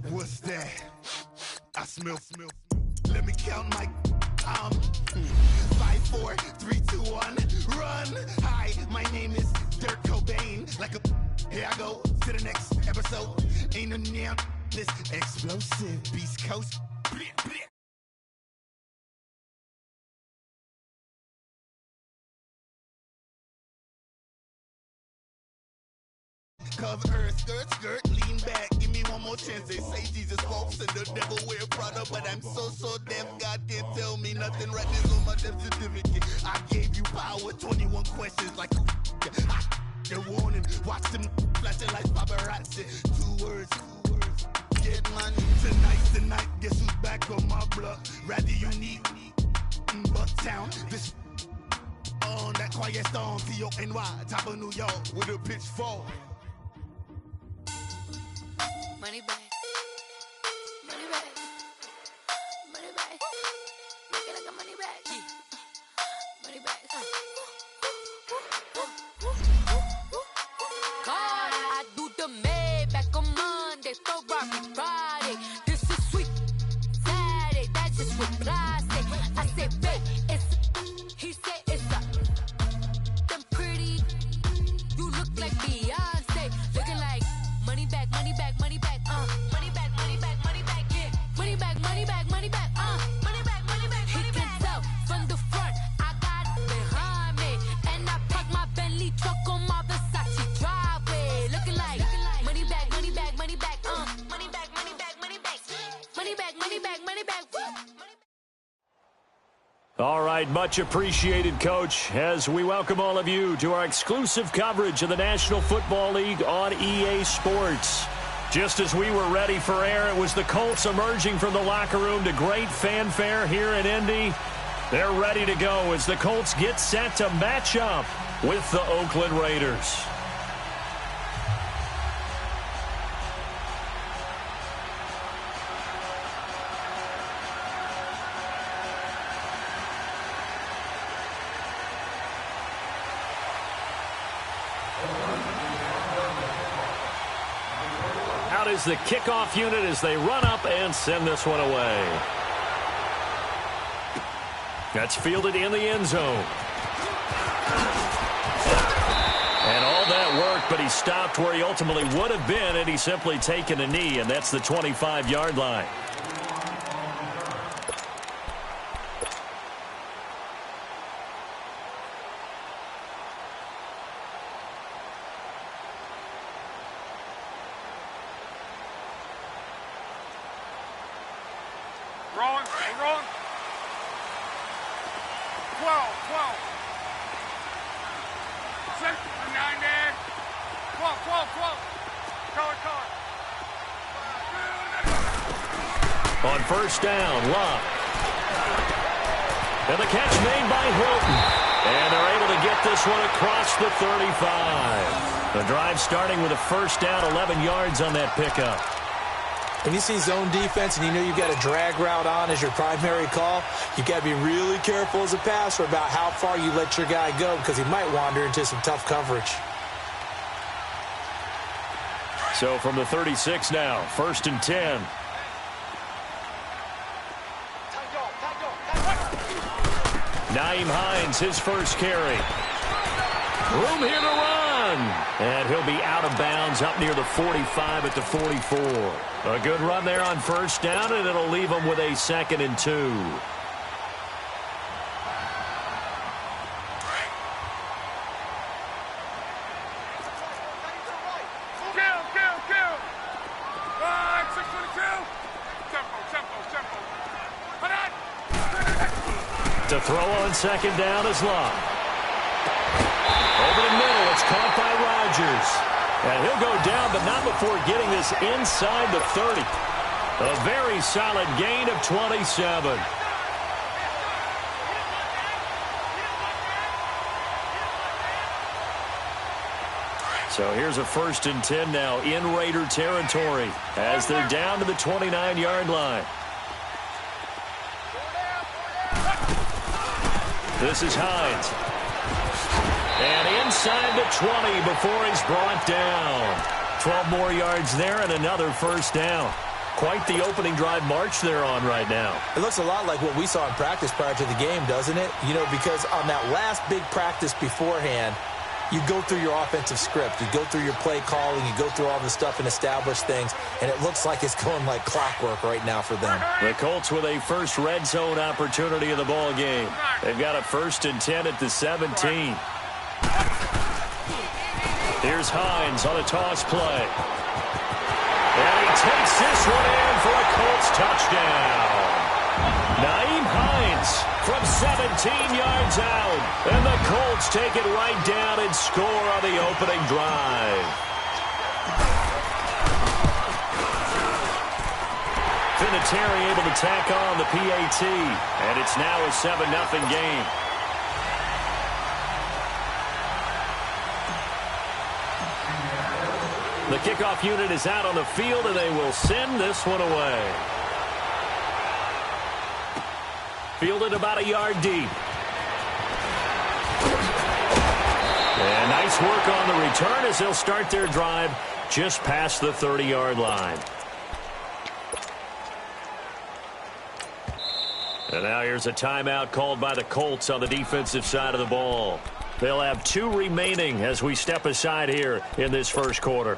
What's that? I smell. Let me count my 5, 4, 3, 2, 1, run. Hi, my name is Dirk Cobain. Like a here I go to the next episode. Ain't no damn this explosive Beast Coast. Cover earth, skirt, lean back. Give me one more chance. They say Jesus walks and the devil wear Prada, but I'm so deaf. God can't tell me nothing. Right there's on my death certificate. I gave you power. 21 questions like a warning. Watch them flashing like paparazzi. 2 words. Get money. Tonight's the night. Guess who's back on my block? Rather unique. Bucktown. This on that quiet storm. T-O-N-Y. Top of New York with a pitchfork. Money back, money back, money back, make it like a money back, money back. God, I do the Maybach on Monday, Ferrari Friday. This is sweet Saturday, that's just what I say. I say, babe, it's, he said it's a, them pretty, you look like Beyonce, looking like money back, money back, money back, money back, money back, money back, yeah, money back, money back, money back, money back, money back. He can tell from the front, I got it behind me, and I park my Bentley truck on my Versace driveway, looking like money back, money back, money back, money back, money back, money back, money back, money back, money back. All right, much appreciated, Coach, as we welcome all of you to our exclusive coverage of the National Football League on EA Sports. Just as we were ready for air, it was the Colts emerging from the locker room to great fanfare here in Indy. They're ready to go as the Colts get set to match up with the Oakland Raiders. Out is the kickoff unit as they run up and send this one away. That's fielded in the end zone. And all that worked, but he stopped where he ultimately would have been had he simply taken a knee, and that's the 25-yard line. Wrong. 12. 6, 9 there. 12. Color. On first down, Love. And the catch made by Hilton. And they're able to get this one across the 35. The drive starting with a first down, 11 yards on that pickup. When you see zone defense and you know you've got a drag route on as your primary call, you've got to be really careful as a passer about how far you let your guy go because he might wander into some tough coverage. So from the 36 now, 1st and 10. Nyheim Hines, his first carry. Room here to run. And he'll be out of bounds up near the 45 at the 44. A good run there on first down, and it'll leave him with a 2nd and 2. Kill. 622. Tempo. Put on. To throw on 2nd down is Love. Over the middle, it's caught by Rodgers. And he'll go down, but not before getting this inside the 30. A very solid gain of 27. So here's a 1st and 10 now in Raider territory as they're down to the 29-yard line. This is Hines. And inside the 20 before he's brought down. 12 more yards there and another first down. Quite the opening drive march they're on right now. It looks a lot like what we saw in practice prior to the game, doesn't it? You know, because on that last big practice beforehand, you go through your offensive script. You go through your play calling. You go through all the stuff and establish things. And it looks like it's going like clockwork right now for them. The Colts with a first red zone opportunity in the ball game. They've got a 1st and 10 at the 17. Here's Hines on a toss play. And he takes this one in for a Colts touchdown. Nyheim Hines from 17 yards out. And the Colts take it right down and score on the opening drive. Vinatieri able to tack on the PAT. And it's now a 7-0 game. The kickoff unit is out on the field, and they will send this one away. Fielded about a yard deep. And nice work on the return as they'll start their drive just past the 30-yard line. And now here's a timeout called by the Colts on the defensive side of the ball. They'll have 2 remaining as we step aside here in this first quarter.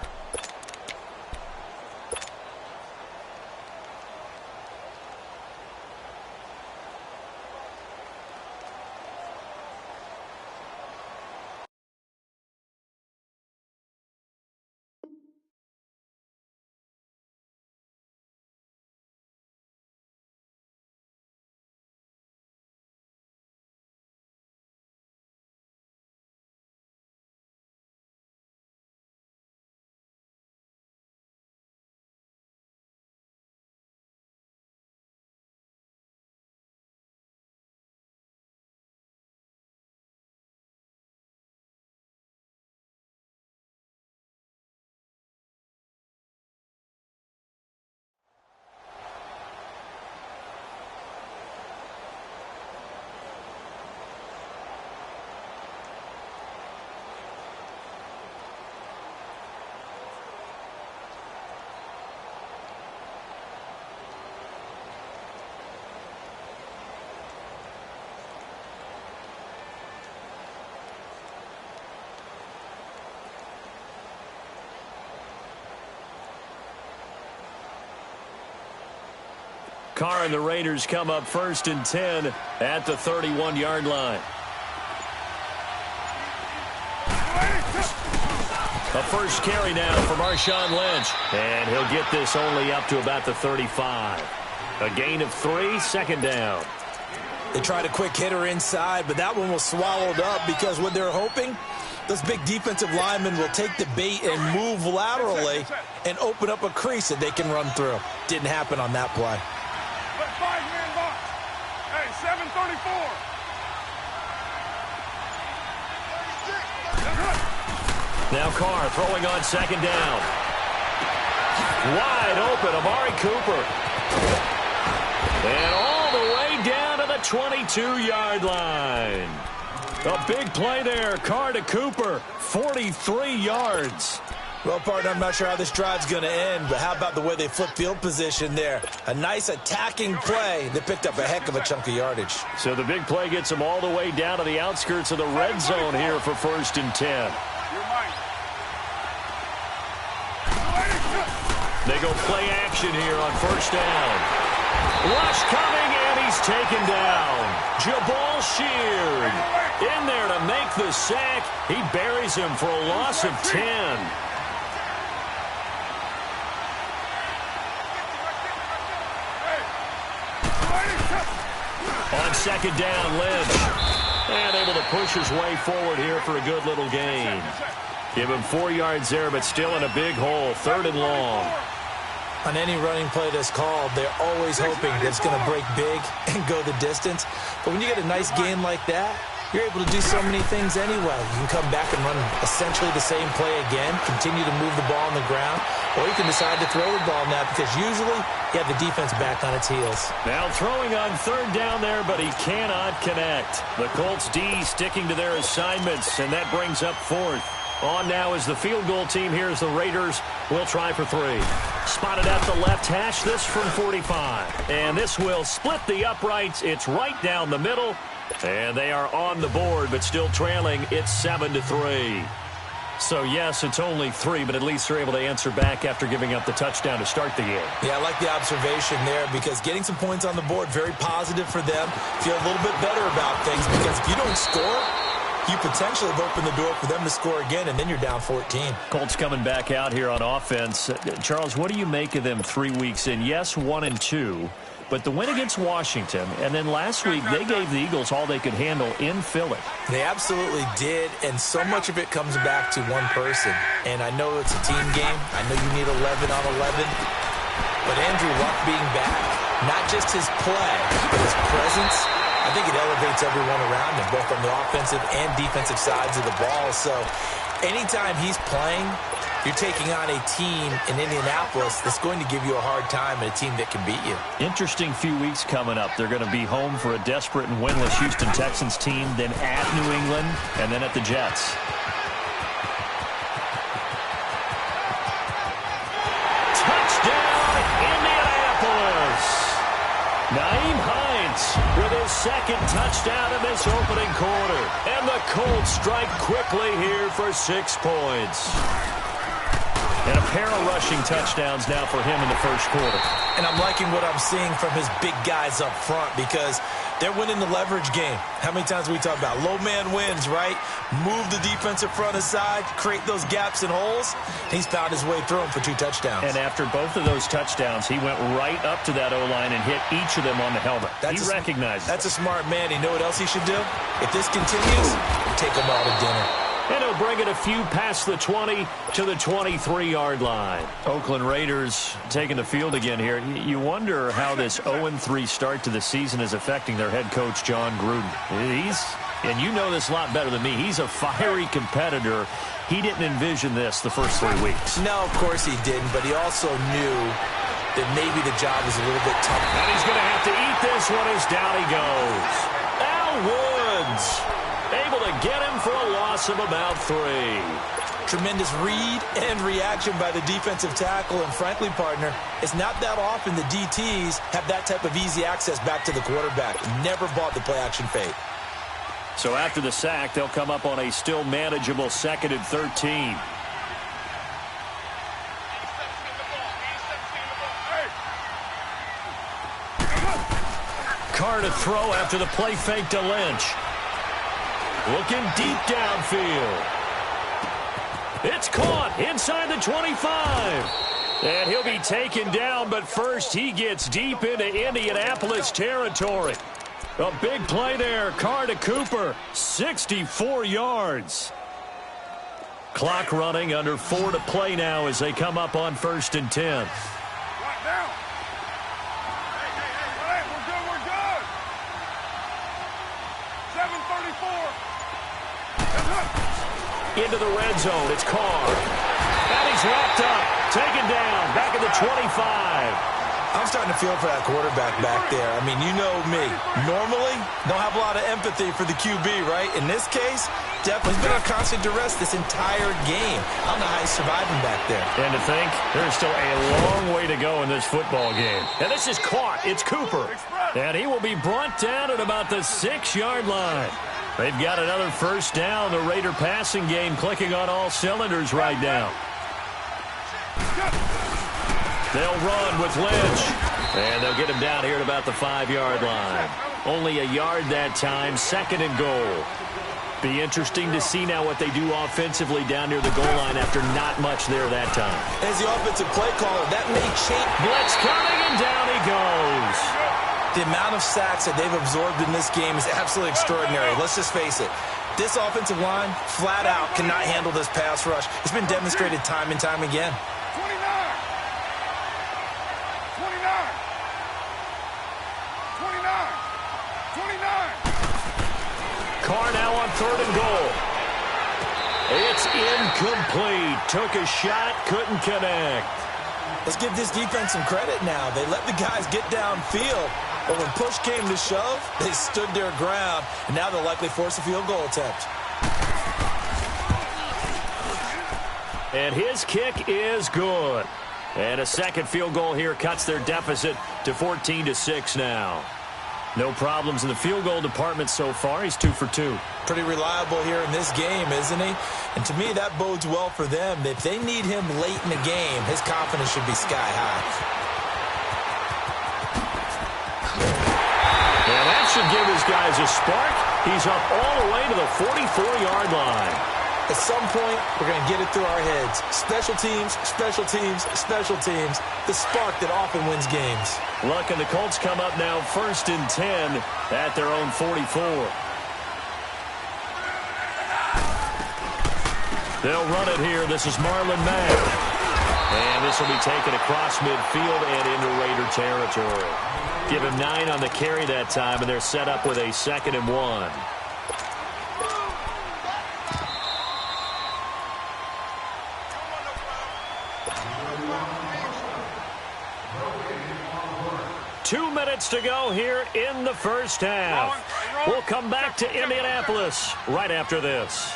Carr and the Raiders come up 1st and 10 at the 31-yard line. A first carry now for Marshawn Lynch. And he'll get this only up to about the 35. A gain of 3, 2nd down. They tried a quick hitter inside, but that one was swallowed up because what they're hoping, those big defensive linemen will take the bait and move laterally and open up a crease that they can run through. Didn't happen on that play. 5-man box. Hey, 734. Now Carr throwing on 2nd down. Wide open, Amari Cooper. And all the way down to the 22-yard line. A big play there. Carr to Cooper, 43 yards. Well, partner, I'm not sure how this drive's going to end, but how about the way they flip field position there? A nice attacking play that picked up a heck of a chunk of yardage. So the big play gets them all the way down to the outskirts of the red zone here for 1st and 10. They go play action here on 1st down. Rush coming, and he's taken down. Jabal Sheard in there to make the sack. He buries him for a loss of 10. On 2nd down, Lynch. And able to push his way forward here for a good little gain. Give him 4 yards there, but still in a big hole. 3rd and long. On any running play that's called, they're always hoping that it's going to break big and go the distance. But when you get a nice gain like that, you're able to do so many things anyway. You can come back and run essentially the same play again, continue to move the ball on the ground, or you can decide to throw the ball now because usually you have the defense back on its heels. Now throwing on 3rd down there, but he cannot connect. The Colts D sticking to their assignments, and that brings up 4th. On now is the field goal team. Here's the Raiders. Will try for 3. Spotted at the left hash. This from 45. And this will split the uprights. It's right down the middle. And they are on the board, but still trailing. It's 7-3. So, yes, it's only 3, but at least they're able to answer back after giving up the touchdown to start the game. Yeah, I like the observation there because getting some points on the board, very positive for them. Feel a little bit better about things because if you don't score, you potentially have opened the door for them to score again, and then you're down 14. Colts coming back out here on offense. Charles, what do you make of them 3 weeks in? Yes, 1-2, but the win against Washington, and then last week they gave the Eagles all they could handle in Philly. They absolutely did, and so much of it comes back to one person. And I know it's a team game. I know you need 11 on 11. But Andrew Luck being back, not just his play, but his presence, I think it elevates everyone around him, both on the offensive and defensive sides of the ball. So anytime he's playing, you're taking on a team in Indianapolis that's going to give you a hard time and a team that can beat you. Interesting few weeks coming up. They're going to be home for a desperate and winless Houston Texans team, then at New England, and then at the Jets. Touchdown, Indianapolis! Nyheim Hines with his second touchdown in this opening quarter. And the Colts strike quickly here for 6 points. And a pair of rushing touchdowns now for him in the first quarter. And I'm liking what I'm seeing from his big guys up front because they're winning the leverage game. How many times we talk about low man wins, right? Move the defensive front aside, create those gaps and holes. He's found his way through them for 2 touchdowns. And after both of those touchdowns, he went right up to that O-line and hit each of them on the helmet. He recognized That's a smart man. You know what else he should do? If this continues, take them all to dinner. And he'll bring it a few past the 20 to the 23-yard line. Oakland Raiders taking the field again here. You wonder how this 0-3 start to the season is affecting their head coach, John Gruden. And you know this a lot better than me, he's a fiery competitor. He didn't envision this the first 3 weeks. No, of course he didn't, but he also knew that maybe the job was a little bit tough. And he's going to have to eat this one as down he goes. Al Woods able to get him for a loss of about 3. Tremendous read and reaction by the defensive tackle. And frankly, partner, it's not that often the DTs have that type of easy access back to the quarterback. Never bought the play-action fake. So after the sack, they'll come up on a still manageable 2nd and 13. Carr to throw after the play fake to Lynch. Looking deep downfield. It's caught inside the 25. And he'll be taken down, but first he gets deep into Indianapolis territory. A big play there. Carr to Cooper. 64 yards. Clock running, under 4 to play now as they come up on 1st and 10. Into the red zone. It's Carr. And he's wrapped up. Taken down. Back at the 25. I'm starting to feel for that quarterback back there. I mean, you know me. Normally, don't have a lot of empathy for the QB, right? In this case, definitely been on constant duress this entire game. I don't know how he's surviving back there. And to think, there's still a long way to go in this football game. And this is caught. It's Cooper. And he will be brought down at about the 6-yard line. They've got another first down. The Raider passing game clicking on all cylinders right now. They'll run with Lynch. And they'll get him down here at about the 5-yard line. Only a yard that time. 2nd and goal. Be interesting to see now what they do offensively down near the goal line after not much there that time. As the offensive play caller, that may change. Blitz coming, and down he goes. The amount of sacks that they've absorbed in this game is absolutely extraordinary. Let's just face it. This offensive line, flat out, cannot handle this pass rush. It's been demonstrated time and time again. 29. Carr now on 3rd and goal. It's incomplete. Took a shot, couldn't connect. Let's give this defense some credit now. They let the guys get downfield. But when push came to shove, they stood their ground, and now they'll likely force a field goal attempt. And his kick is good. And a second field goal here cuts their deficit to 14-6 now. No problems in the field goal department so far. He's 2 for 2. Pretty reliable here in this game, isn't he? And to me, that bodes well for them. If they need him late in the game, his confidence should be sky high. And that should give his guys a spark. He's up all the way to the 44-yard line. At some point, we're going to get it through our heads. Special teams, special teams, special teams. The spark that often wins games. Look, and the Colts come up now 1st and 10 at their own 44. They'll run it here. This is Marlon Mack. And this will be taken across midfield and into Raider territory. Give him 9 on the carry that time, and they're set up with a 2nd and 1. 2 minutes to go here in the first half. We'll come back to Indianapolis right after this.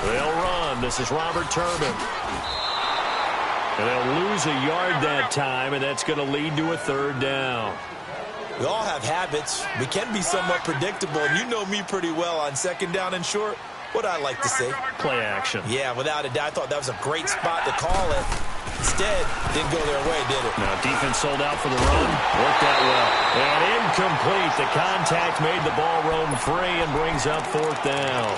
They'll run. This is Robert Turbin. And they'll lose a yard that time, and that's going to lead to a 3rd down. We all have habits. We can be somewhat predictable, and you know me pretty well on 2nd down and short. What I like to say. Play action. Yeah, without a doubt. I thought that was a great spot to call it. Instead, didn't go their way, did it? Now, defense sold out for the run. Worked out well. And incomplete. The contact made the ball roam free and brings up 4th down.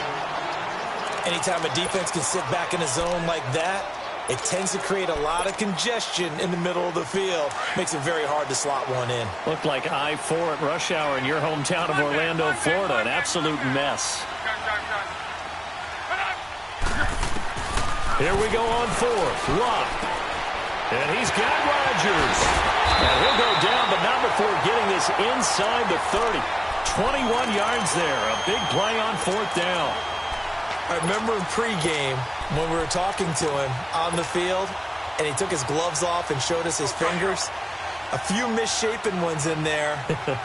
Anytime a defense can sit back in a zone like that, it tends to create a lot of congestion in the middle of the field. Makes it very hard to slot one in. Looked like I-4 at rush hour in your hometown of Orlando, Florida. An absolute mess. Here we go on 4th. Luck. And he's got Rodgers. And he'll go down, but not before getting this inside the 30. 21 yards there. A big play on 4th down. I remember in pregame when we were talking to him on the field, and he took his gloves off and showed us his fingers. A few misshapen ones in there,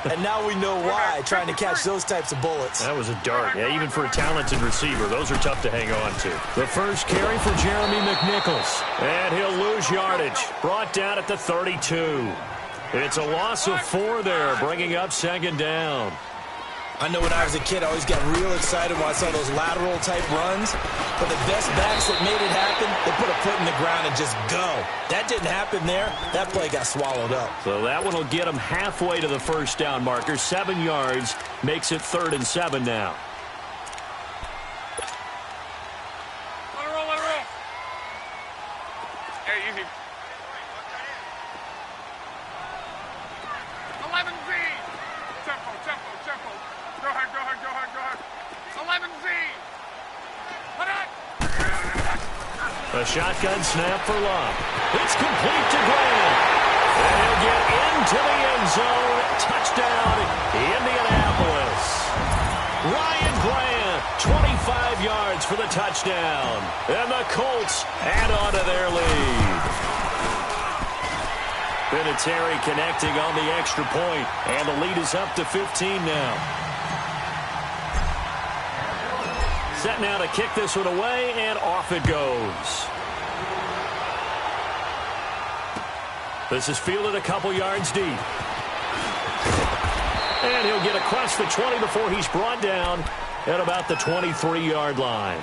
and now we know why, trying to catch those types of bullets. That was a dart. Yeah, even for a talented receiver, those are tough to hang on to. The first carry for Jeremy McNichols, and he'll lose yardage. Brought down at the 32. It's a loss of 4 there, bringing up 2nd down. I know when I was a kid, I always got real excited when I saw those lateral-type runs. But the best backs that made it happen, they put a foot in the ground and just go. That didn't happen there. That play got swallowed up. So that one will get them halfway to the 1st down marker. 7 yards makes it 3rd and 7 now. Let it roll, let it roll. Hey, easy. 11Z. Tempo, tempo, tempo. Go ahead, go ahead, go ahead, go ahead. 11Z. Put it. A shotgun snap for Luck. It's complete to Grant. And he'll get into the end zone. Touchdown, Indianapolis. Ryan Grant, 25 yards for the touchdown. And the Colts add on to their lead. Vinatieri connecting on the extra point, and the lead is up to 15 now. Set now to kick this one away, and off it goes. This is fielded a couple yards deep. And he'll get across the 20 before he's brought down at about the 23-yard line.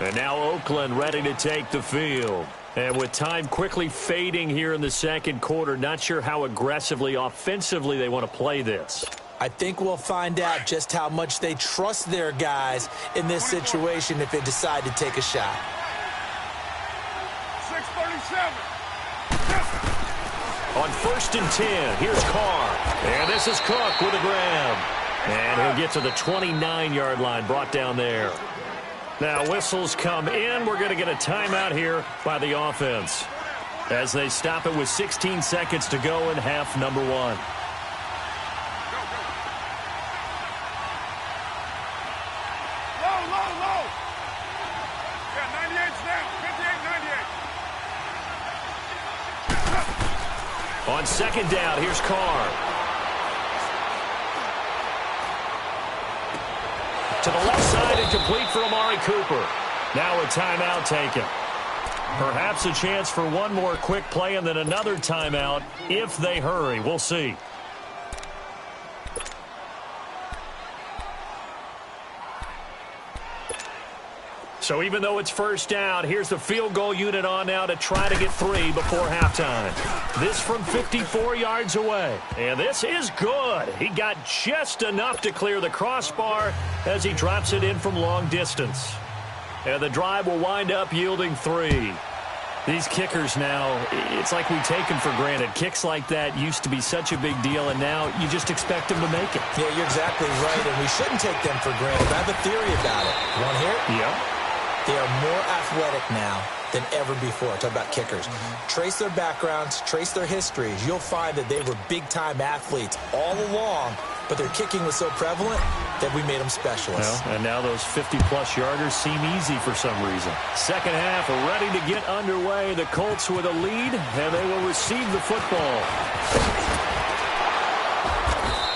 And now Oakland ready to take the field. And with time quickly fading here in the 2nd quarter, not sure how aggressively, offensively they want to play this. I think we'll find out just how much they trust their guys in this situation if they decide to take a shot. 6:37. On 1st and 10, here's Carr. And this is Cook with a grab. And he'll get to the 29-yard line, brought down there. Now whistles come in. We're going to get a timeout here by the offense as they stop it with 16 seconds to go in half number 1. Low, low, low. Yeah, 98's down. 58, 98. On 2nd down, here's Carr. To the left side and complete for Amari Cooper. Now a timeout taken. Perhaps a chance for one more quick play and then another timeout if they hurry. We'll see. So even though it's first down, here's the field goal unit on now to try to get 3 before halftime. This from 54 yards away. And this is good. He got just enough to clear the crossbar as he drops it in from long distance. And the drive will wind up yielding 3. These kickers now, it's like we take them for granted. Kicks like that used to be such a big deal, and now you just expect them to make it. Yeah, you're exactly right, and we shouldn't take them for granted. I have a theory about it. You want to hear it? Yeah. They are more athletic now than ever before. Talk about kickers. Trace their backgrounds, trace their histories. You'll find that they were big-time athletes all along, but their kicking was so prevalent that we made them specialists. Well, and now those 50-plus yarders seem easy for some reason. Second half ready to get underway. The Colts with a lead, and they will receive the football.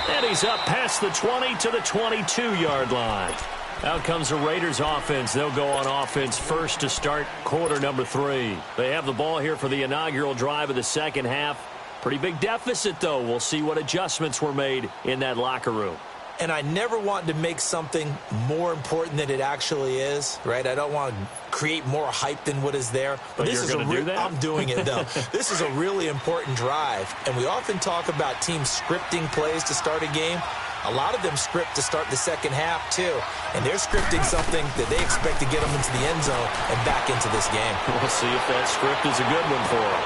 And he's up past the 20 to the 22-yard line. Out comes the Raiders offense. They'll go on offense first to start quarter number 3. They have the ball here for the inaugural drive of the second half. Pretty big deficit, though. We'll see what adjustments were made in that locker room. And I never want to make something more important than it actually is, right? I don't want to create more hype than what is there. But this is do that? I'm doing it, though. This is a really important drive. And we often talk about teams scripting plays to start a game. A lot of them script to start the second half, too. And they're scripting something that they expect to get them into the end zone and back into this game. We'll see if that script is a good one for them.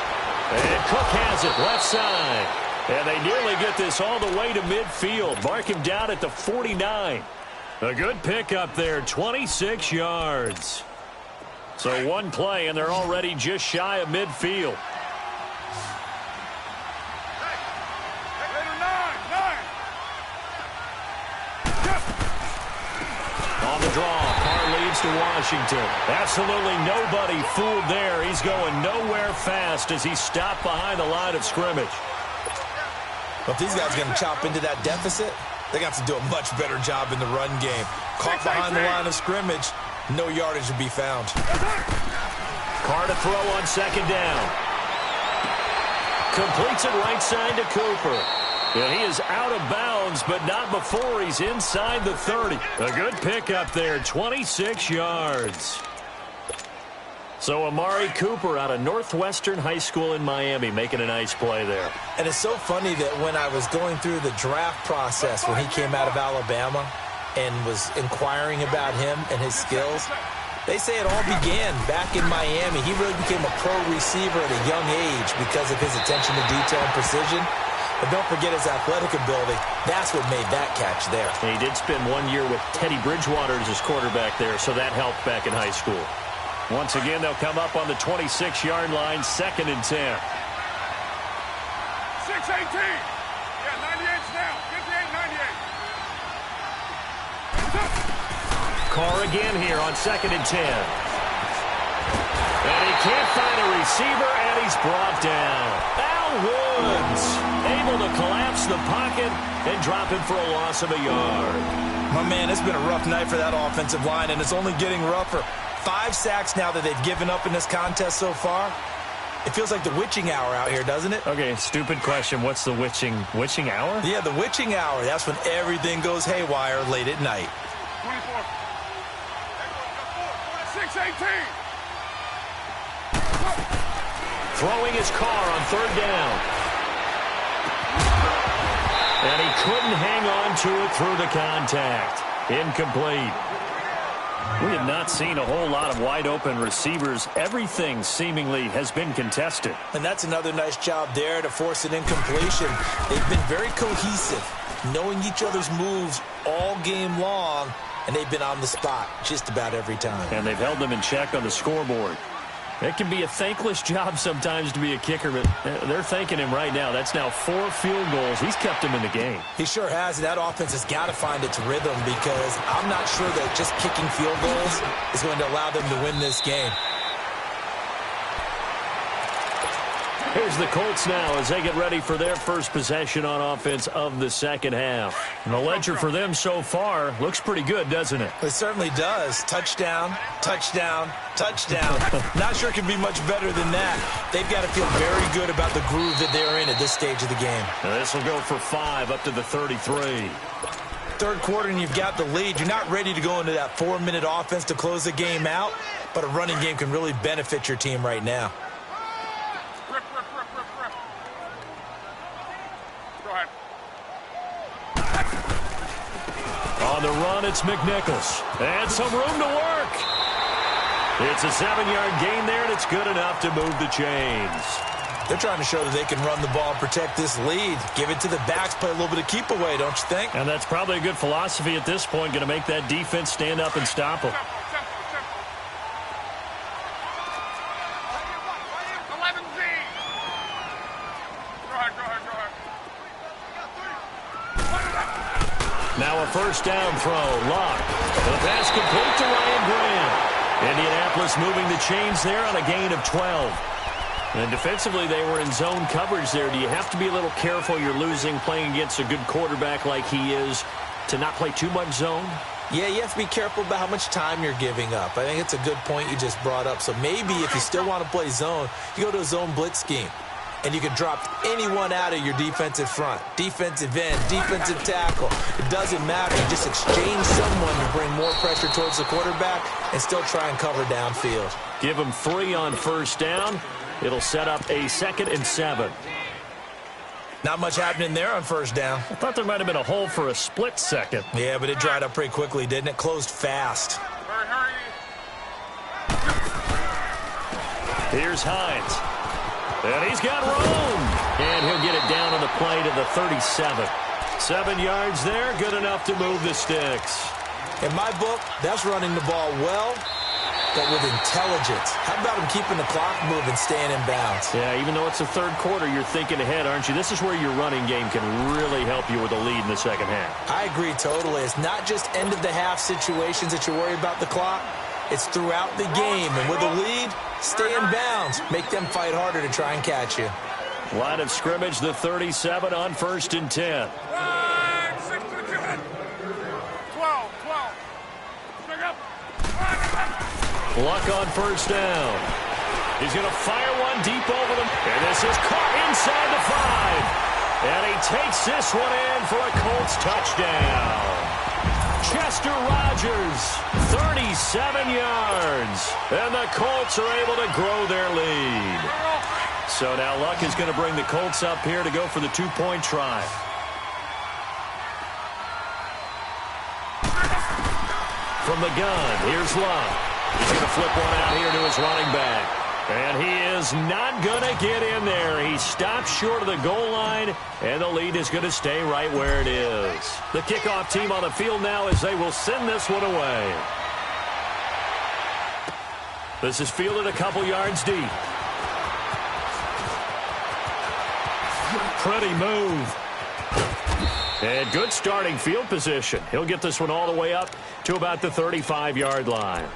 And Cook has it, left side. And they nearly get this all the way to midfield. Mark him down at the 49. A good pickup there, 26 yards. So one play, and they're already just shy of midfield. On the draw, Carr leads to Washington. Absolutely nobody fooled there. He's going nowhere fast as he stopped behind the line of scrimmage. But if these guys are going to chop into that deficit, they're going to have to do a much better job in the run game. Caught behind the line of scrimmage, no yardage to be found. Carr to throw on second down. Completes it right side to Cooper. And he is out of bounds, but not before he's inside the 30. A good pickup there, 26 yards. So Amari Cooper out of Northwestern High School in Miami making a nice play there. And it's so funny that when I was going through the draft process when he came out of Alabama and was inquiring about him and his skills, they say it all began back in Miami. He really became a pro receiver at a young age because of his attention to detail and precision. But don't forget his athletic ability. That's what made that catch there. And he did spend 1 year with Teddy Bridgewater as his quarterback there, so that helped back in high school. Once again, they'll come up on the 26-yard line, 2nd and 10. 6-18. Yeah, 98's down. 58-98. Carr again here on 2nd and 10. And he can't find a receiver, and he's brought down. Al Woods able to collapse the pocket and drop it for a loss of a yard. My man, it's been a rough night for that offensive line, and it's only getting rougher. 5 sacks now that they've given up in this contest so far. It feels like the witching hour out here, doesn't it? Okay, stupid question. What's the witching hour? Yeah, the witching hour. That's when everything goes haywire late at night. 24. 6-18. Throwing his Carr on 3rd down. And he couldn't hang on to it through the contact. Incomplete. We have not seen a whole lot of wide-open receivers. Everything seemingly has been contested. And that's another nice job there to force an incompletion. They've been very cohesive, knowing each other's moves all game long, and they've been on the spot just about every time. And they've held them in check on the scoreboard. It can be a thankless job sometimes to be a kicker, but they're thanking him right now. That's now 4 field goals. He's kept them in the game. He sure has. That offense has got to find its rhythm because I'm not sure that just kicking field goals is going to allow them to win this game. Here's the Colts now as they get ready for their first possession on offense of the second half. And the ledger for them so far looks pretty good, doesn't it? It certainly does. Touchdown, touchdown, touchdown. Not sure it can be much better than that. They've got to feel very good about the groove that they're in at this stage of the game. Now this will go for 5 up to the 33. Third quarter and you've got the lead. You're not ready to go into that 4-minute offense to close the game out, but a running game can really benefit your team right now. On the run, it's McNichols. And some room to work. It's a 7-yard gain there, and it's good enough to move the chains. They're trying to show that they can run the ball and protect this lead. Give it to the backs, play a little bit of keep away, don't you think? And that's probably a good philosophy at this point, going to make that defense stand up and stop them. Now a first down throw. Luck. The pass complete to Ryan Grant. Indianapolis moving the chains there on a gain of 12. And defensively, they were in zone coverage there. Do you have to be a little careful? You're losing, playing against a good quarterback like he is, to not play too much zone? Yeah, you have to be careful about how much time you're giving up. I think it's a good point you just brought up. So maybe if you still want to play zone, you go to a zone blitz scheme. And you can drop anyone out of your defensive front. Defensive end, defensive tackle. It doesn't matter. You just exchange someone to bring more pressure towards the quarterback and still try and cover downfield. Give them 3 on first down. It'll set up a 2nd and 7. Not much happening there on first down. I thought there might have been a hole for a split second. Yeah, but it dried up pretty quickly, didn't it? Closed fast. Here's Hines. And he's got room. And he'll get it down on the play to the 37. 7 yards there, good enough to move the sticks. In my book, that's running the ball well, but with intelligence. How about him keeping the clock moving, staying in bounds? Yeah, even though it's the third quarter, you're thinking ahead, aren't you? This is where your running game can really help you with a lead in the second half. I agree totally. It's not just end-of-the-half situations that you worry about the clock. It's throughout the game. And with a lead, stay in bounds. Make them fight harder to try and catch you. Line of scrimmage, the 37 on 1st and 10. 6 to the 10. 12. Bring up. Luck on first down. He's going to fire one deep over them. And this is caught inside the 5. And he takes this one in for a Colts touchdown. Chester Rogers, 37 yards. And the Colts are able to grow their lead. So now Luck is going to bring the Colts up here to go for the 2-point try. From the gun, here's Luck. He's going to flip one out here to his running back. And he is not going to get in there. He stops short of the goal line, and the lead is going to stay right where it is. The kickoff team on the field now as they will send this one away. This is fielded a couple yards deep. Pretty move. And good starting field position. He'll get this one all the way up to about the 35-yard line.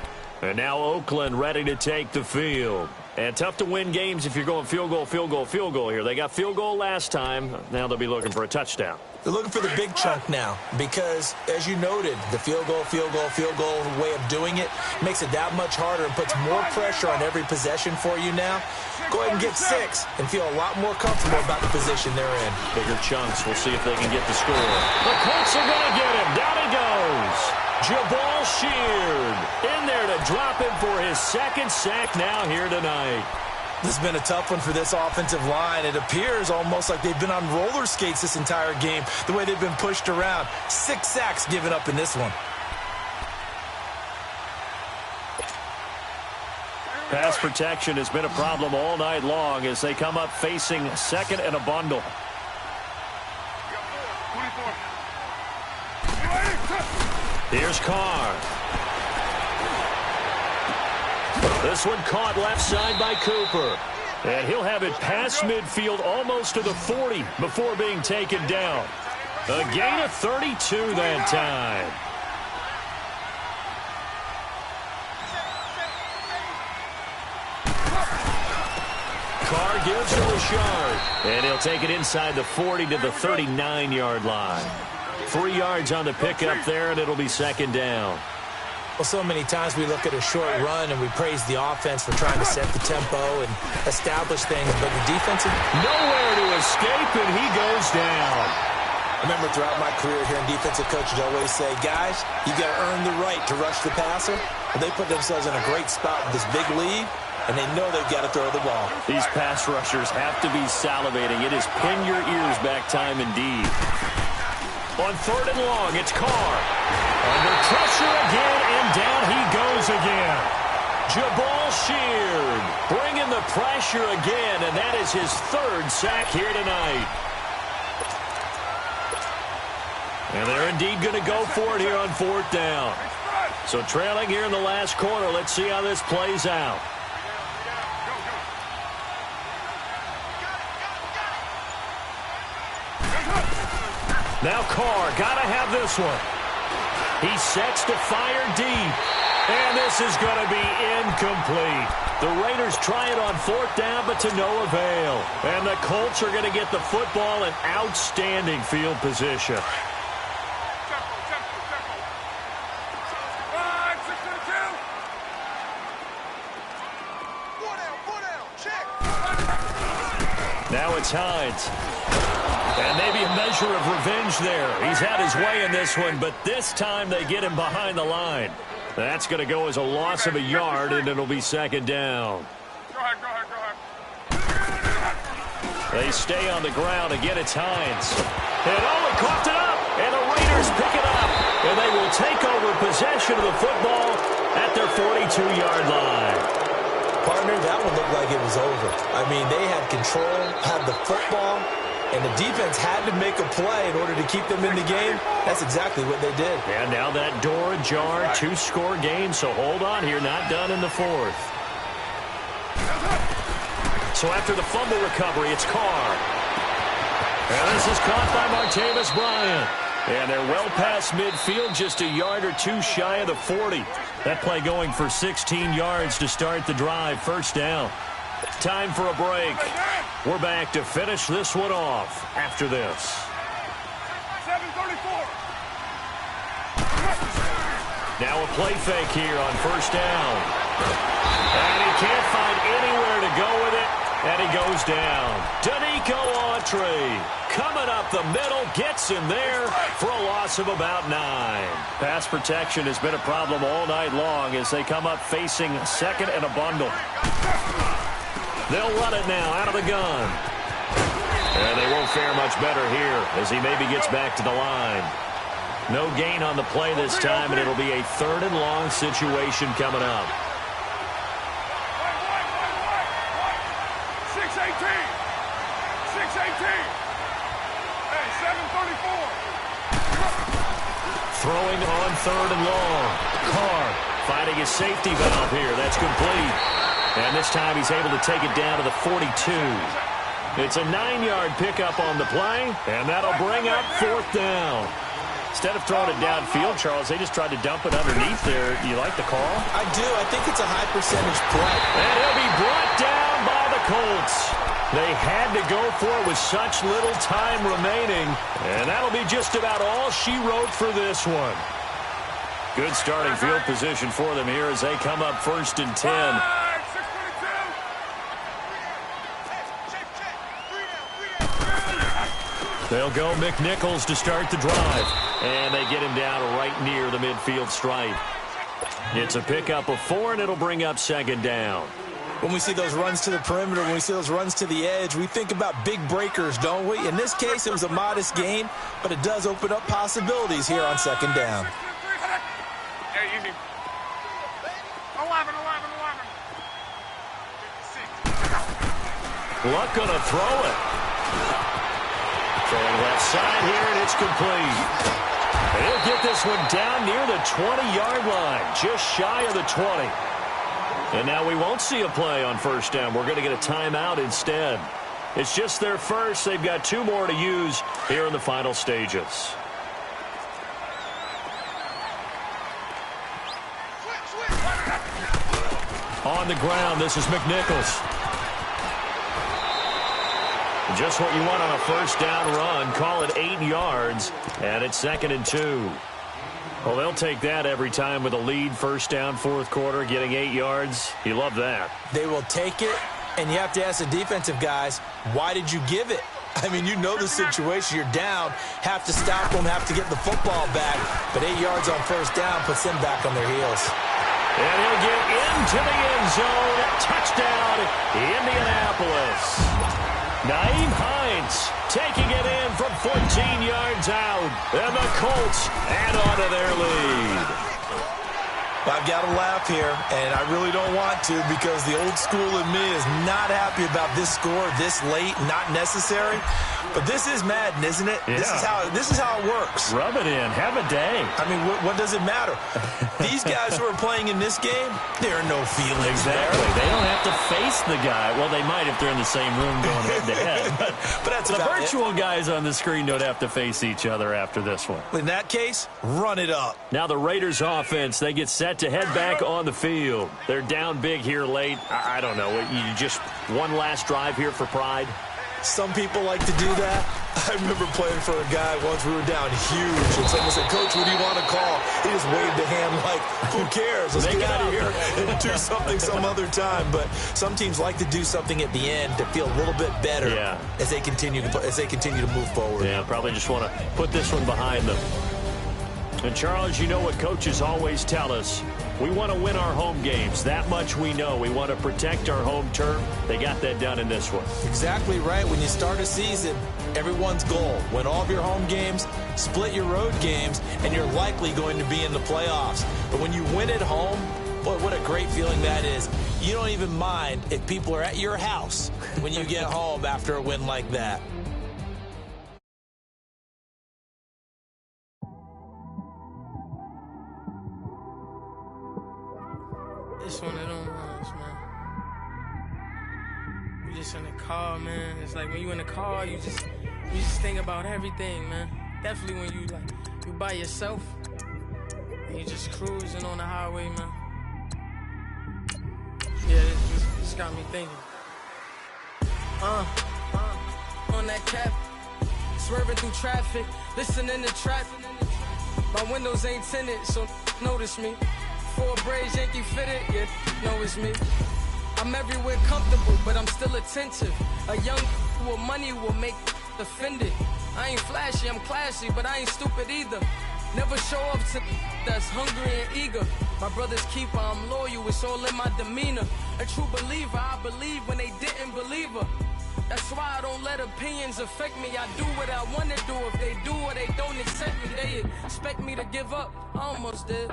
And now Oakland ready to take the field. And tough to win games if you're going field goal here. They got field goal last time. Now they'll be looking for a touchdown. They're looking for the big chunk now because, as you noted, the field goal way of doing it makes it that much harder and puts more pressure on every possession for you now. Go ahead and get 6 and feel a lot more comfortable about the position they're in. Bigger chunks. We'll see if they can get the score. The Colts are going to get him. Down he goes. Jabal Sheard in there to drop him for his 2nd sack now here tonight. This has been a tough one for this offensive line. It appears almost like they've been on roller skates this entire game, the way they've been pushed around. 6 sacks given up in this one. Pass protection has been a problem all night long as they come up facing 2nd and a bundle. 24. Here's Carr. This one caught left side by Cooper. And he'll have it past midfield almost to the 40 before being taken down. A gain of 32 that time. Carr gives him a shot. And he'll take it inside the 40 to the 39-yard line. 3 yards on the pickup there, and it'll be second down. Well, so many times we look at a short run and we praise the offense for trying to set the tempo and establish things, but the defense... Nowhere to escape, and he goes down. I remember throughout my career hearing defensive coaches always say, guys, you got to earn the right to rush the passer. And they put themselves in a great spot with this big lead, and they know they've got to throw the ball. These pass rushers have to be salivating. It is pin your ears back time indeed. On 3rd and long, it's Carr. Under pressure again, and down he goes again. Jabal Sheard bringing the pressure again, and that is his 3rd sack here tonight. And they're indeed going to go for it here on 4th down. So trailing here in the last quarter, let's see how this plays out. Now Carr, got to have this one. He sets to fire deep. And this is going to be incomplete. The Raiders try it on 4th down, but to no avail. And the Colts are going to get the football in outstanding field position. Now it's Hines. And maybe a measure of revenge there. He's had his way in this one, but this time they get him behind the line. That's going to go as a loss of a yard, and it'll be second down. Go ahead. They stay on the ground. Again, it's Hines. And he coughed it up, and the Raiders pick it up. And they will take over possession of the football at their 42-yard line. Partner, that one looked like it was over. I mean, they had control, had the football, and the defense had to make a play in order to keep them in the game. That's exactly what they did. And now that door ajar, 2-score game, so hold on here, not done in the 4th. So after the fumble recovery, it's Carr. And this is caught by Martavis Bryant. And they're well past midfield, just a yard or two shy of the 40. That play going for 16 yards to start the drive, 1st down. Time for a break. We're back to finish this one off after this. 7:34. Now a play fake here on 1st down. And he can't find anywhere to go with it, and he goes down. Danico Autry coming up the middle, gets him there for a loss of about 9. Pass protection has been a problem all night long as they come up facing 2nd and a bundle. They'll run it now out of the gun. And they won't fare much better here as he maybe gets back to the line. No gain on the play this time, and it'll be a 3rd and long situation coming up. 6:18. Hey, 7:34. Throwing on 3rd and long. Carr finding his safety valve here. That's complete. And this time he's able to take it down to the 42. It's a 9-yard pickup on the play, and that'll bring up 4th down. Instead of throwing it downfield, Charles, they just tried to dump it underneath there. Do you like the call? I do. I think it's a high-percentage play. And he'll be brought down by the Colts. They had to go for it with such little time remaining, and that'll be just about all she wrote for this one. Good starting field position for them here as they come up 1st and 10. They'll go McNichols to start the drive. And they get him down right near the midfield stripe. It's a pickup of 4, and it'll bring up 2nd down. When we see those runs to the perimeter, when we see those runs to the edge, we think about big breakers, don't we? In this case, it was a modest gain, but it does open up possibilities here on 2nd down. Hey, easy. 11. Luck gonna throw it. Throwing left side here, and it's complete. And he'll get this one down near the 20-yard line, just shy of the 20. And now we won't see a play on 1st down. We're going to get a timeout instead. It's just their first. They've got 2 more to use here in the final stages. On the ground, this is McNichols. Just what you want on a first down run. Call it 8 yards, and it's 2nd and 2. Well, they'll take that every time with a lead, first down, fourth quarter, getting 8 yards. You love that. They will take it, and you have to ask the defensive guys, why did you give it? I mean, you know the situation. You're down, have to stop them, have to get the football back. But 8 yards on first down puts them back on their heels. And he'll get into the end zone. Touchdown, Indianapolis. Nyheim Hines taking it in from 14 yards out. And the Colts add on to their lead. I've got to laugh here, and I really don't want to because the old school in me is not happy about this score this late, not necessary. But this is Madden, isn't it? Yeah. This is how it works. Rub it in. Have a day. I mean, what does it matter? These guys who are playing in this game, there are no feelings exactly. there. They don't have to face the guy. Well, they might if they're in the same room going head-to-head. But that's the about virtual guys on the screen don't have to face each other after this one. In that case, run it up. Now the Raiders offense, they get set to head back on the field. They're down big here late. I don't know. You just one last drive here for pride? Some people like to do that. I remember playing for a guy once. We were down huge, and someone said, "Coach, what do you want to call?" He just waved a hand like, who cares? Let's get out of here and do something some other time. But some teams like to do something at the end to feel a little bit better as they continue to move forward. Yeah, probably just want to put this one behind them. And, Charles, you know what coaches always tell us. We want to win our home games. That much we know. We want to protect our home turf. They got that done in this one. Exactly right. When you start a season, everyone's goal, win all of your home games, split your road games, and you're likely going to be in the playoffs. But when you win at home, boy, what a great feeling that is. You don't even mind if people are at your house when you get home after a win like that. It's one of them ones, man. You just in the car, man. It's like when you in the car, you just think about everything, man. Definitely when you by yourself and you just cruising on the highway, man. Yeah, it's got me thinking. On that cap, swerving through traffic, listening to trap. My windows ain't tinted, so notice me. Four braids, Yankee fitted, yeah, know it's me. I'm everywhere comfortable, but I'm still attentive. A young with money will make offended. I ain't flashy, I'm classy, but I ain't stupid either. Never show up to that's hungry and eager. My brother's keeper, I'm loyal, it's all in my demeanor. A true believer, I believe when they didn't believe her. That's why I don't let opinions affect me. I do what I want to do. If they do or they don't accept me, they expect me to give up. I almost did.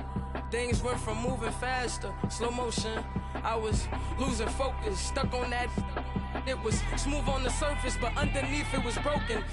Things went from moving faster, slow motion. I was losing focus, stuck on that. It was smooth on the surface, but underneath it was broken.